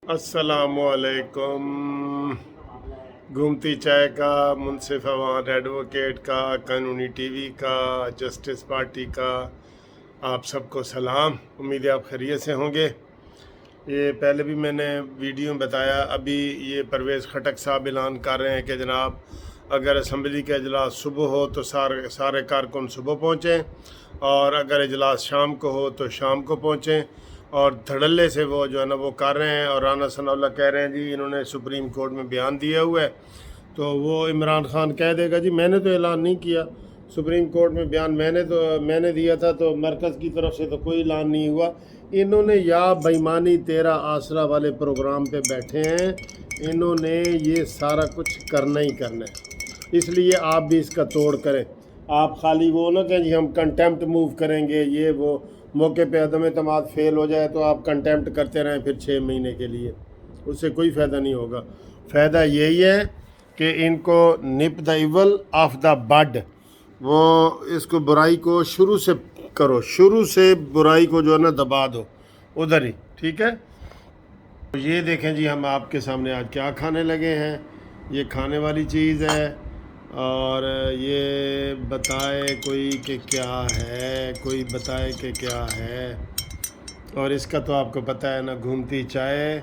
अस्सलामु अलैकुम। घूमती चाय का, मुनसिफ अवान एडवोकेट का, कानूनी टीवी का, जस्टिस पार्टी का आप सबको सलाम। उम्मीद है आप खैरियत से होंगे। ये पहले भी मैंने वीडियो में बताया, अभी ये परवेज़ खटक साहब ऐलान कर रहे हैं कि जनाब अगर असम्बली का इजलास सुबह हो तो सारे कारकुन सुबह पहुँचें, और अगर इजलास शाम को हो तो शाम को पहुँचें। और धड़ल्ले से वो जो है ना वो कर रहे हैं। और राना सनाउल्लाह कह रहे हैं जी इन्होंने सुप्रीम कोर्ट में बयान दिया हुआ है, तो वो इमरान खान कह देगा जी मैंने तो ऐलान नहीं किया, सुप्रीम कोर्ट में बयान मैंने दिया था, तो मरकज़ की तरफ से तो कोई ऐलान नहीं हुआ। इन्होंने या बेईमानी तेरा आसरा वाले प्रोग्राम पे बैठे हैं, इन्होंने ये सारा कुछ करना ही करना है। इसलिए आप भी इसका तोड़ करें। आप खाली वो ना कहें जी हम कंटेम्प्ट मूव करेंगे, ये वो मौके पे अदम एतमाद फेल हो जाए तो आप कंटेम्प्ट करते रहें फिर 6 महीने के लिए, उससे कोई फ़ायदा नहीं होगा। फ़ायदा यही है कि इनको nip the evil of the bud, वो इसको बुराई को शुरू से करो, शुरू से बुराई को जो है ना दबा दो उधर ही, ठीक है। तो ये देखें जी हम आपके सामने आज क्या खाने लगे हैं। ये खाने वाली चीज़ है, और ये बताए कोई कि क्या है, कोई बताए कि क्या है। और इसका तो आपको पता है ना, घूमती चाय,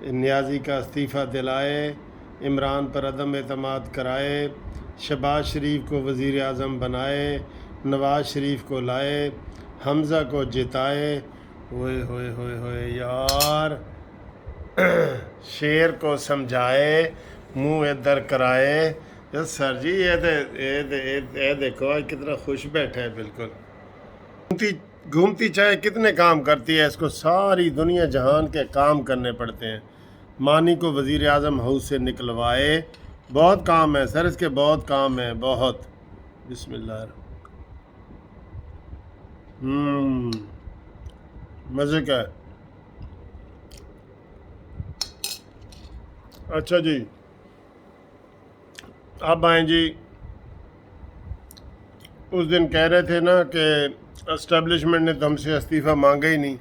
नियाज़ी का इस्तीफ़ा दिलाए, इमरान पर अदम एतमाद कराए, शहबाज शरीफ को वज़ीर आज़म बनाए, नवाज़ शरीफ को लाए, हमज़ा को जिताए। होए होए होए होए यार, शेर को समझाए, मुंह इधर कराए। यार सर जी ये देखो आज कितना खुश बैठा है, बिल्कुल। घूमती चाय कितने काम करती है, इसको सारी दुनिया जहान के काम करने पड़ते हैं। मानी को वज़ीर आज़म हाउस से निकलवाए, बहुत काम है सर इसके, बहुत काम है, बहुत। बिस्मिल्लाह। मज़े का है। अच्छा जी, अब आए जी, उस दिन कह रहे थे ना कि एस्टेब्लिशमेंट ने तो हमसे इस्तीफ़ा मांगा ही नहीं,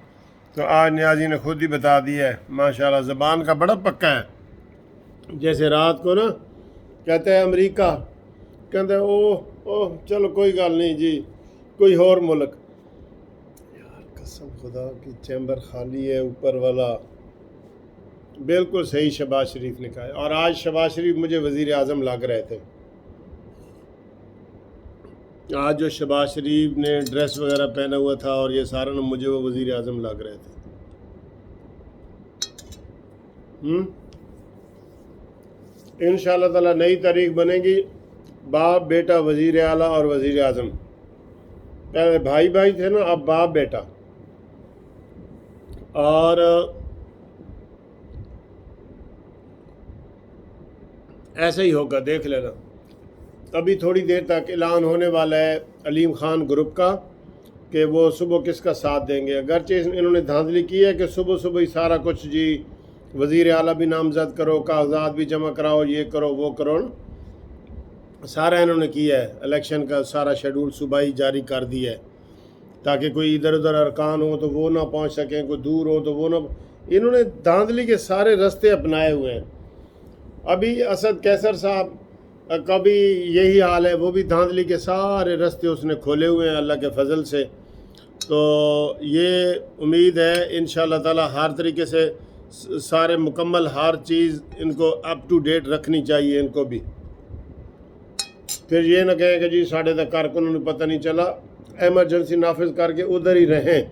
तो आज न्याजी ने खुद ही बता दिया है। माशाल्लाह ज़बान का बड़ा पक्का है। जैसे रात को ना कहते हैं अमेरिका, कहते हैं ओह चलो कोई गल नहीं जी, कोई और मुल्क। यार कसम खुदा की चैम्बर खाली है ऊपर वाला। बिल्कुल सही शहबाज शरीफ ने कहा है। और आज शहबाज शरीफ मुझे वज़ीर आज़म लग रहे थे। आज जो शहबाज शरीफ ने ड्रेस वगैरह पहना हुआ था और ये सारा ना, मुझे वो वज़ीर आज़म लग रहे थे। इंशाअल्लाह ताला नई तारीख बनेगी, बाप बेटा वज़ीर आला और वज़ीर आज़म। पहले भाई भाई थे ना, अब बाप बेटा। और ऐसे ही होगा, देख लेना। अभी थोड़ी देर तक ऐलान होने वाला है अलीम खान ग्रुप का कि वो सुबह किसका साथ देंगे। अगरचे इन्होंने धांधली की है कि सुबह सुबह ही सारा कुछ जी वज़ीर आला भी नामज़द करो, कागजात भी जमा कराओ, ये करो वो करो, सारा इन्होंने किया है। इलेक्शन का सारा शेड्यूल सुबह ही जारी कर दिया है, ताकि कोई इधर उधर अरकान हो तो वो ना पहुंच सकें, कोई दूर हो तो वो ना। इन्होंने धांधली के सारे रास्ते अपनाए हुए हैं। अभी असद कैसर साहब का भी यही हाल है, वो भी धांधली के सारे रास्ते उसने खोले हुए हैं अल्लाह के फजल से। तो ये उम्मीद है इंशाअल्लाह ताला हर तरीके से सारे मुकम्मल हर चीज़ इनको अप टू डेट रखनी चाहिए इनको भी। फिर ये ना कहें कि जी साढ़े तक कारकुनों ने पता नहीं चला, एमरजेंसी नाफिज करके उधर ही रहें।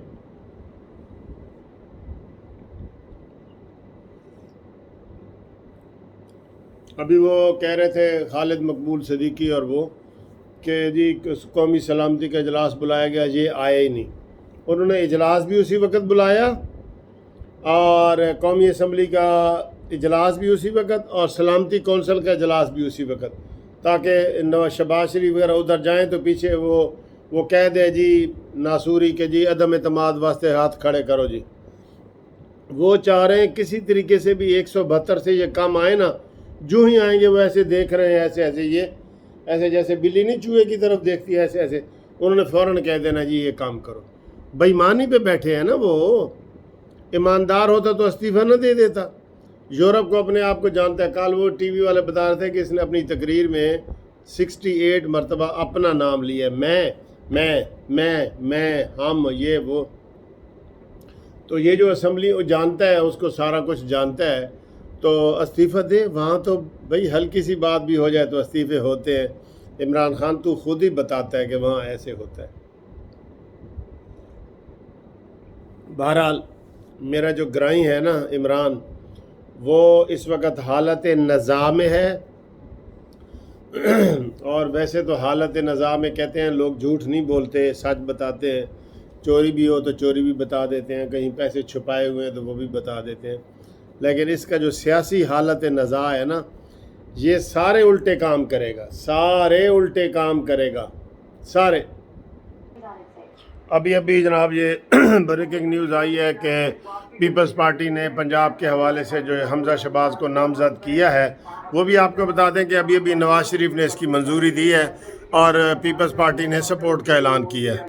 अभी वो कह रहे थे खालिद मकबूल सदीकी और वो कि जी कौमी सलामती का इजलास बुलाया गया, ये आए ही नहीं। उन्होंने इजलास भी उसी वक्त बुलाया और कौमी असम्बली का इजलास भी उसी वक्त और सलामती कौंसल का इजलास भी उसी वक्त, ताकि शहबाज शरीफ वगैरह उधर जाएँ तो पीछे वो कह दे जी नासूरी के जी अदम एतमाद वास्ते हाथ खड़े करो जी। वो चाह रहे हैं किसी तरीके से भी 172 से ये कम आए ना, जो ही आएंगे वो ऐसे देख रहे हैं, ऐसे ऐसे ये ऐसे जैसे बिल्ली नहीं चूहे की तरफ देखती है, ऐसे ऐसे उन्होंने फ़ौरन कह देना जी ये काम करो। बेईमानी पे बैठे हैं ना वो। ایماندار ہوتا تو استعفیٰ نہ دے دیتا. یورپ کو اپنے آپ کو جانتا ہے. کل وہ ٹی وی والے بتا رہے تھے کہ اس نے اپنی تقریر میں 68 مرتبہ اپنا نام لیا ہے. میں ہم یہ وہ. تو یہ جو اسمبلی وہ جانتا ہے, اس کو سارا کچھ جانتا ہے, تو استعفیٰ دے. وہاں تو بھائی ہلکی سی بات بھی ہو جائے تو استعفے ہوتے ہیں. عمران خان تو خود ہی بتاتا ہے کہ وہاں ایسے ہوتا ہے. بہرحال میرا جو گرائی ہے نا عمران, وہ اس وقت حالت نزاع میں ہے. اور ویسے تو حالت نزاع میں کہتے ہیں لوگ جھوٹ نہیں بولتے, سچ بتاتے ہیں. چوری بھی ہو تو چوری بھی بتا دیتے ہیں, کہیں پیسے چھپائے ہوئے ہیں تو وہ بھی بتا دیتے ہیں. لیکن اس کا جو سیاسی حالت نزاع ہے نا, یہ سارے الٹے کام کرے گا, سارے الٹے کام کرے گا, سارے. ابھی جناب یہ بریکنگ نیوز آئی ہے کہ پیپلز پارٹی نے پنجاب کے حوالے سے جو حمزہ شہباز کو نامزد کیا ہے, وہ بھی آپ کو بتا دیں کہ ابھی نواز شریف نے اس کی منظوری دی ہے اور پیپلز پارٹی نے سپورٹ کا اعلان کیا ہے.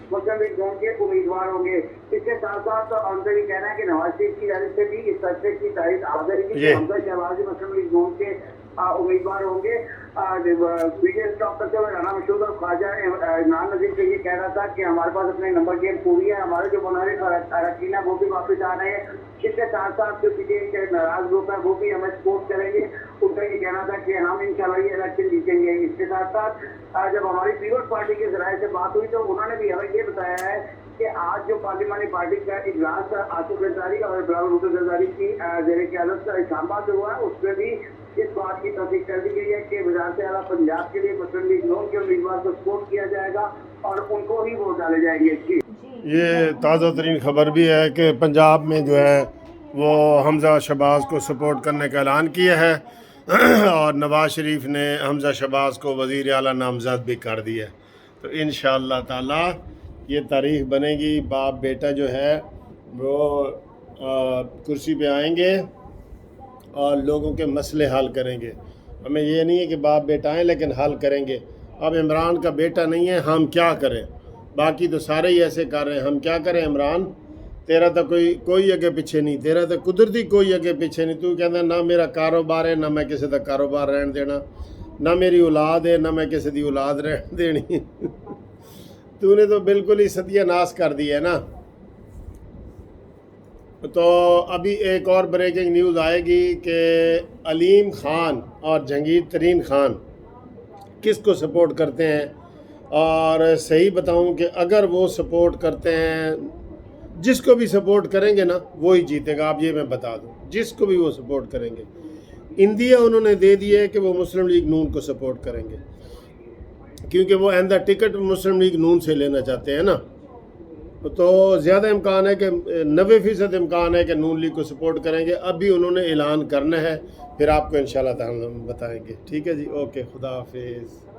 امیدوار ہوں گے. اس کے ساتھ ساتھ ہم سے یہ کہنا ہے کہ نواز شریف کی جانب سے بھی اس فیصلے کی تائید حاضر ہے کہ حمزہ شہباز مسلم لیگ نون کے امیدوار ہوں گے. ویڈیو اسٹاپ کرتے ہوئے رانا مشہور اور خواجہ عمران نذیر سے یہ کہہ رہا تھا کہ ہمارے پاس اپنے نمبر گیٹ پوری ہے, ہمارے جو منورد اراکین ہیں وہ بھی واپس آ رہے ہیں. اس کے ساتھ ساتھ جو پی ٹی اے کے ناراض گروپ ہے وہ بھی ہمیں سپورٹ کریں گے. ان کا یہ کہنا تھا کہ ہم انشاءاللہ یہ الیکشن جیتیں گے. اس کے ساتھ ساتھ جب ہماری پیپلز پارٹی کے ذرائع سے بات ہوئی تو انہوں نے بھی ہمیں یہ بتایا ہے کہ آج جو پارلیمانی پارٹی کا اجلاس آصف زرداری اور بلاول بھٹو زرداری کی زیر قیادت اسلام آباد میں ہوا ہے, اس میں بھی اس بات کی تصدیق کر دی گئی ہے کہ وزارت اعلیٰ پنجاب کے لیے مسلم لیگ نون کے امیدوار کو سپورٹ کیا جائے گا اور ان کو ہی ووٹ ڈالے جائیں گے. یہ تازہ ترین خبر بھی ہے کہ پنجاب میں جو ہے وہ حمزہ شہباز کو سپورٹ کرنے کا اعلان کیا ہے اور نواز شریف نے حمزہ شہباز کو وزیر اعلیٰ نامزد بھی کر دیا ہے. تو انشاءاللہ تعالی یہ تاریخ بنے گی, باپ بیٹا جو ہے وہ کرسی پہ آئیں گے اور لوگوں کے مسئلے حل کریں گے. ہمیں یہ نہیں ہے کہ باپ بیٹا آئیں لیکن حل کریں گے. اب عمران کا بیٹا نہیں ہے, ہم کیا کریں؟ باقی تو سارے ہی ایسے کر رہے ہیں, ہم کیا کریں؟ عمران تیرا تو کوئی اگے پیچھے نہیں, تیرا تو قدرتی کوئی اگے پیچھے نہیں. تو کہتا نہ میرا کاروبار ہے, نہ میں کسی کا کاروبار رہن دینا, نہ میری اولاد ہے, نہ میں کسی دی اولاد رہن دینی. تو نے تو بالکل ہی ستیہ ناس کر دیا ہے نا. تو ابھی ایک اور بریکنگ نیوز آئے گی کہ علیم خان اور جہانگیر ترین خان کس کو سپورٹ کرتے ہیں. اور صحیح بتاؤں کہ اگر وہ سپورٹ کرتے ہیں, جس کو بھی سپورٹ کریں گے نا وہی جیتے گا. آپ یہ میں بتا دوں, جس کو بھی وہ سپورٹ کریں گے. انڈیا انہوں نے دے دیا ہے کہ وہ مسلم لیگ نون کو سپورٹ کریں گے, کیونکہ وہ آئندہ ٹکٹ مسلم لیگ نون سے لینا چاہتے ہیں نا. تو زیادہ امکان ہے کہ 90% امکان ہے کہ نون لیگ کو سپورٹ کریں گے. ابھی انہوں نے اعلان کرنا ہے, پھر آپ کو انشاءاللہ تعالی ہم بتائیں گے. ٹھیک ہے جی, اوکے, خدا حافظ.